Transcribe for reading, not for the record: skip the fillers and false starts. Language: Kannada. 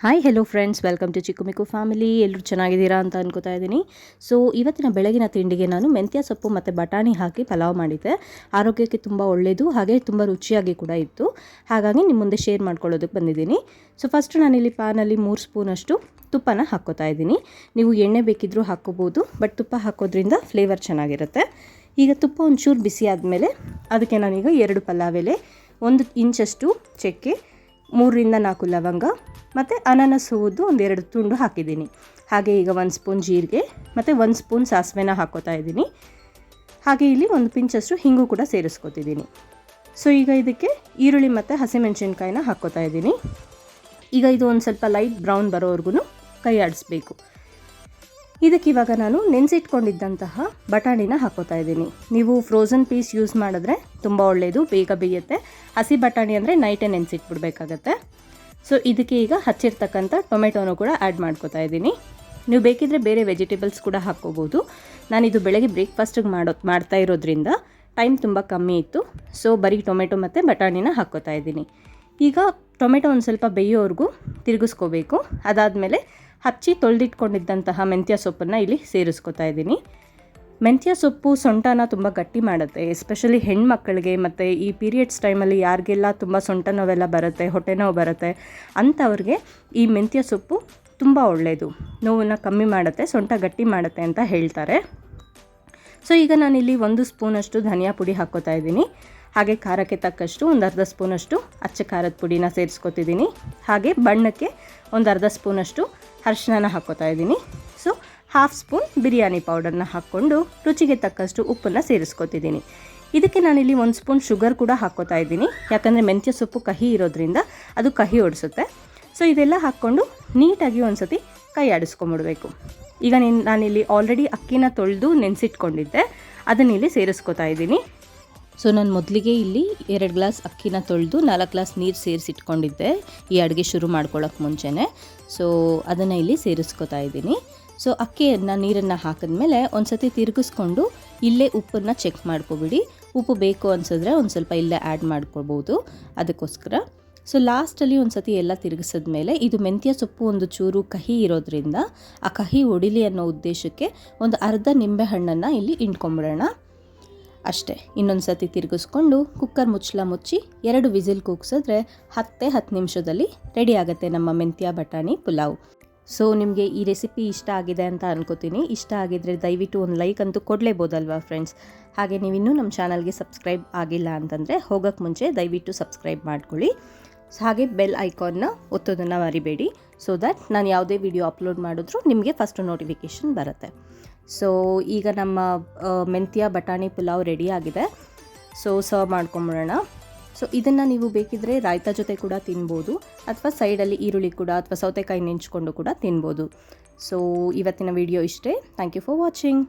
Hi hello friends, welcome to Chikku Mikku family. ಎಲ್ಲರೂ ಚೆನ್ನಾಗಿದ್ದೀರಾ ಅಂತ ಅನ್ಕೋತಾ ಇದ್ದೀನಿ. ಸೊ ಇವತ್ತಿನ ಬೆಳಗಿನ ತಿಂಡಿಗೆ ನಾನು ಮೆಂತ್ಯ ಸೊಪ್ಪು ಮತ್ತು ಬಟಾಣಿ ಹಾಕಿ ಪಲಾವ್ ಮಾಡಿದ್ದೆ. ಆರೋಗ್ಯಕ್ಕೆ ತುಂಬ ಒಳ್ಳೆಯದು, ಹಾಗೆ ತುಂಬ ರುಚಿಯಾಗಿ ಕೂಡ ಇತ್ತು. ಹಾಗಾಗಿ ನಿಮ್ಮ ಮುಂದೆ ಶೇರ್ ಮಾಡ್ಕೊಳ್ಳೋದಕ್ಕೆ ಬಂದಿದ್ದೀನಿ. ಸೊ ಫಸ್ಟ್ ನಾನಿಲ್ಲಿ ಪ್ಯಾನಲ್ಲಿ 3 ಸ್ಪೂನಷ್ಟು ತುಪ್ಪನ ಹಾಕ್ಕೋತಾ ಇದ್ದೀನಿ. ನೀವು ಎಣ್ಣೆ ಬೇಕಿದ್ದರೂ ಹಾಕ್ಕೋಬೋದು, ಬಟ್ ತುಪ್ಪ ಹಾಕೋದ್ರಿಂದ ಫ್ಲೇವರ್ ಚೆನ್ನಾಗಿರುತ್ತೆ. ಈಗ ತುಪ್ಪ ಒಂಚೂರು ಬಿಸಿ ಆದಮೇಲೆ ಅದಕ್ಕೆ ನಾನೀಗ 2 ಪಲಾವ್ ಎಲೆ, 1 ಇಂಚಷ್ಟು ಚಕ್ಕೆ, 3ರಿಂದ 4 ಲವಂಗ ಮತ್ತು ಅನಾನಸ್ ಹೂವುದು 1-2 ತುಂಡು ಹಾಕಿದ್ದೀನಿ. ಹಾಗೆ ಈಗ 1 ಸ್ಪೂನ್ ಜೀರಿಗೆ ಮತ್ತು 1 ಸ್ಪೂನ್ ಸಾಸಿವೆನ ಹಾಕ್ಕೋತಾ ಇದ್ದೀನಿ. ಹಾಗೆ ಇಲ್ಲಿ 1 ಪಿಂಚಷ್ಟು ಹಿಂಗು ಕೂಡ ಸೇರಿಸ್ಕೊತಿದ್ದೀನಿ. ಸೊ ಈಗ ಇದಕ್ಕೆ ಈರುಳ್ಳಿ ಮತ್ತು ಹಸಿಮೆಣಸಿನ್ಕಾಯಿನ ಹಾಕ್ಕೋತಾ ಇದ್ದೀನಿ. ಈಗ ಇದು ಒಂದು ಸ್ವಲ್ಪ ಲೈಟ್ ಬ್ರೌನ್ ಬರೋವರೆಗೂ ಕೈ ಆಡಿಸ್ಬೇಕು. ಇದಕ್ಕೆ ಇವಾಗ ನಾನು ನೆನೆಸಿಟ್ಕೊಂಡಿದ್ದಂತಹ ಬಟಾಣಿನ ಹಾಕ್ಕೋತಾ ಇದ್ದೀನಿ. ನೀವು ಫ್ರೋಝನ್ ಪೀಸ್ ಯೂಸ್ ಮಾಡಿದ್ರೆ ತುಂಬ ಒಳ್ಳೆಯದು, ಬೇಗ ಬೇಯುತ್ತೆ. ಹಸಿ ಬಟಾಣಿ ಅಂದರೆ ನೈಟೇ ನೆನೆಸಿಟ್ಬಿಡ್ಬೇಕಾಗತ್ತೆ. ಸೊ ಇದಕ್ಕೆ ಈಗ ಹಚ್ಚಿರ್ತಕ್ಕಂಥ ಟೊಮೆಟೊನೂ ಕೂಡ ಆ್ಯಡ್ ಮಾಡ್ಕೋತಾ ಇದ್ದೀನಿ. ನೀವು ಬೇಕಿದ್ರೆ ಬೇರೆ ವೆಜಿಟೇಬಲ್ಸ್ ಕೂಡ ಹಾಕ್ಕೋಬೋದು. ನಾನಿದು ಬೆಳಗ್ಗೆ ಬ್ರೇಕ್ಫಾಸ್ಟಿಗೆ ಮಾಡ್ತಾ ಇರೋದ್ರಿಂದ ಟೈಮ್ ತುಂಬ ಕಮ್ಮಿ ಇತ್ತು. ಸೊ ಬರೀ ಟೊಮೆಟೊ ಮತ್ತು ಬಟಾಣಿನ ಹಾಕ್ಕೋತಾ ಇದ್ದೀನಿ. ಈಗ ಟೊಮೆಟೊ ಒಂದು ಸ್ವಲ್ಪ ಬೇಯೋವರೆಗೂ ತಿರುಗಿಸ್ಕೋಬೇಕು. ಅದಾದಮೇಲೆ ಹಚ್ಚಿ ತೊಳೆದಿಟ್ಕೊಂಡಿದ್ದಂತಹ ಮೆಂತ್ಯ ಸೊಪ್ಪನ್ನು ಇಲ್ಲಿ ಸೇರಿಸ್ಕೊತಾ ಇದ್ದೀನಿ. ಮೆಂತ್ಯ ಸೊಪ್ಪು ಸೊಂಟನ ತುಂಬ ಗಟ್ಟಿ ಮಾಡುತ್ತೆ, ಎಸ್ಪೆಷಲಿ ಹೆಣ್ಮಕ್ಳಿಗೆ. ಮತ್ತು ಈ ಪೀರಿಯಡ್ಸ್ ಟೈಮಲ್ಲಿ ಯಾರಿಗೆಲ್ಲ ತುಂಬ ಸೊಂಟ ನೋವೆಲ್ಲ ಬರುತ್ತೆ, ಹೊಟ್ಟೆ ನೋವು ಬರುತ್ತೆ, ಅಂಥವ್ರಿಗೆ ಈ ಮೆಂತ್ಯ ಸೊಪ್ಪು ತುಂಬ ಒಳ್ಳೆಯದು. ನೋವನ್ನು ಕಮ್ಮಿ ಮಾಡುತ್ತೆ, ಸೊಂಟ ಗಟ್ಟಿ ಮಾಡುತ್ತೆ ಅಂತ ಹೇಳ್ತಾರೆ. ಸೊ ಈಗ ನಾನಿಲ್ಲಿ 1 ಸ್ಪೂನಷ್ಟು ಧನಿಯಾ ಪುಡಿ ಹಾಕ್ಕೋತಾ ಇದ್ದೀನಿ. ಹಾಗೆ ಖಾರಕ್ಕೆ ತಕ್ಕಷ್ಟು 1/2 ಸ್ಪೂನಷ್ಟು ಅಚ್ಚ ಖಾರದ ಪುಡಿನ ಸೇರಿಸ್ಕೊತಿದ್ದೀನಿ. ಹಾಗೆ ಬಣ್ಣಕ್ಕೆ 1/2 ಸ್ಪೂನಷ್ಟು ಅರಿಶಿನ ಹಾಕ್ಕೋತಾ ಇದ್ದೀನಿ. ಸೊ 1/2 ಸ್ಪೂನ್ ಬಿರಿಯಾನಿ ಪೌಡರ್ನ ಹಾಕ್ಕೊಂಡು ರುಚಿಗೆ ತಕ್ಕಷ್ಟು ಉಪ್ಪನ್ನು ಸೇರಿಸ್ಕೊತಿದ್ದೀನಿ. ಇದಕ್ಕೆ ನಾನಿಲ್ಲಿ 1 ಸ್ಪೂನ್ ಶುಗರ್ ಕೂಡ ಹಾಕ್ಕೋತಾ ಇದ್ದೀನಿ, ಯಾಕಂದರೆ ಮೆಂತ್ಯ ಸೊಪ್ಪು ಕಹಿ ಇರೋದ್ರಿಂದ ಅದು ಕಹಿ ಓಡಿಸುತ್ತೆ. ಸೊ ಇದೆಲ್ಲ ಹಾಕ್ಕೊಂಡು ನೀಟಾಗಿ ಒಂದು ಸತಿ ಕೈ ಆಡಿಸ್ಕೊಂಬಿಡ್ಬೇಕು. ಈಗ ನಾನಿಲ್ಲಿ ಆಲ್ರೆಡಿ ಅಕ್ಕಿನ ತೊಳೆದು ನೆನೆಸಿಟ್ಕೊಂಡಿದ್ದೆ, ಅದನ್ನಿಲ್ಲಿ ಸೇರಿಸ್ಕೊತಾ ಇದ್ದೀನಿ. ಸೊ ನಾನು ಮೊದಲಿಗೆ ಇಲ್ಲಿ 2 ಗ್ಲಾಸ್ ಅಕ್ಕಿನ ತೊಳೆದು 4 ಗ್ಲಾಸ್ ನೀರು ಸೇರಿಸಿಟ್ಕೊಂಡಿದ್ದೆ ಈ ಅಡುಗೆ ಶುರು ಮಾಡ್ಕೊಳ್ಳೋಕೆ ಮುಂಚೆನೇ. ಸೊ ಅದನ್ನು ಇಲ್ಲಿ ಸೇರಿಸ್ಕೊತಾ ಇದ್ದೀನಿ. ಸೊ ಅಕ್ಕಿಯನ್ನು ನೀರನ್ನು ಹಾಕಿದ್ಮೇಲೆ ಒಂದು ಸತಿ ತಿರುಗಿಸ್ಕೊಂಡು ಇಲ್ಲೇ ಉಪ್ಪನ್ನು ಚೆಕ್ ಮಾಡ್ಕೊಬಿಡಿ. ಉಪ್ಪು ಬೇಕು ಅನಿಸಿದ್ರೆ ಒಂದು ಸ್ವಲ್ಪ ಇಲ್ಲೇ ಆ್ಯಡ್ ಮಾಡ್ಕೊಳ್ಬೋದು, ಅದಕ್ಕೋಸ್ಕರ. ಸೊ ಲಾಸ್ಟಲ್ಲಿ ಒಂದು ಸತಿ ಎಲ್ಲ ತಿರುಗಿಸಿದ್ಮೇಲೆ ಇದು ಮೆಂತ್ಯ ಸೊಪ್ಪು ಒಂದು ಚೂರು ಕಹಿ ಇರೋದ್ರಿಂದ ಆ ಕಹಿ ಹೊಡಿಲಿ ಅನ್ನೋ ಉದ್ದೇಶಕ್ಕೆ ಒಂದು ಅರ್ಧ ನಿಂಬೆಹಣ್ಣನ್ನು ಇಲ್ಲಿ ಇಂಡ್ಕೊಂಬಿಡೋಣ ಅಷ್ಟೇ. ಇನ್ನೊಂದು ಸತಿ ತಿರುಗಿಸ್ಕೊಂಡು ಕುಕ್ಕರ್ ಮುಚ್ಚಳ ಮುಚ್ಚಿ 2 ವಿಸಿಲ್ ಕೂಗಿಸಿದ್ರೆ 10 ನಿಮಿಷದಲ್ಲಿ ರೆಡಿ ಆಗುತ್ತೆ ನಮ್ಮ ಮೆಂತ್ಯ ಬಟಾಣಿ ಪುಲಾವ್. ಸೊ ನಿಮಗೆ ಈ ರೆಸಿಪಿ ಇಷ್ಟ ಆಗಿದೆ ಅಂತ ಅನ್ಕೋತೀನಿ. ಇಷ್ಟ ಆಗಿದ್ರೆ ದಯವಿಟ್ಟು ಒಂದು ಲೈಕ್ ಅಂತೂ ಕೊಡಲೇಬೋದಲ್ವಾ ಫ್ರೆಂಡ್ಸ್. ಹಾಗೆ ನೀವಿನ್ನೂ ನಮ್ಮ ಚಾನಲ್ಗೆ ಸಬ್ಸ್ಕ್ರೈಬ್ ಆಗಿಲ್ಲ ಅಂತಂದರೆ ಹೋಗೋಕ್ಕೆ ಮುಂಚೆ ದಯವಿಟ್ಟು ಸಬ್ಸ್ಕ್ರೈಬ್ ಮಾಡ್ಕೊಳ್ಳಿ. ಹಾಗೆ ಬೆಲ್ ಐಕಾನ್ನ ಒತ್ತೋದನ್ನು ಮರಿಬೇಡಿ, ಸೊ ದ್ಯಾಟ್ ನಾನು ಯಾವುದೇ ವಿಡಿಯೋ ಅಪ್ಲೋಡ್ ಮಾಡಿದ್ರೂ ನಿಮಗೆ ಫಸ್ಟ್ ನೋಟಿಫಿಕೇಷನ್ ಬರುತ್ತೆ. ಸೊ ಈಗ ನಮ್ಮ ಮೆಂತ್ಯ ಬಟಾಣಿ ಪುಲಾವ್ ರೆಡಿ ಆಗಿದೆ. ಸೊ ಸರ್ವ್ ಮಾಡ್ಕೊಂಬಿಡೋಣ. ಸೊ ಇದನ್ನು ನೀವು ಬೇಕಿದ್ದರೆ ರಾಯ್ತಾ ಜೊತೆ ಕೂಡ ತಿನ್ಬೋದು, ಅಥವಾ ಸೈಡಲ್ಲಿ ಈರುಳ್ಳಿ ಕೂಡ ಅಥವಾ ಸೌತೆಕಾಯಿ ನೆಂಚ್ಕೊಂಡು ಕೂಡ ತಿನ್ಬೋದು. ಸೊ ಇವತ್ತಿನ ವಿಡಿಯೋ ಇಷ್ಟೇ. Thank you for watching.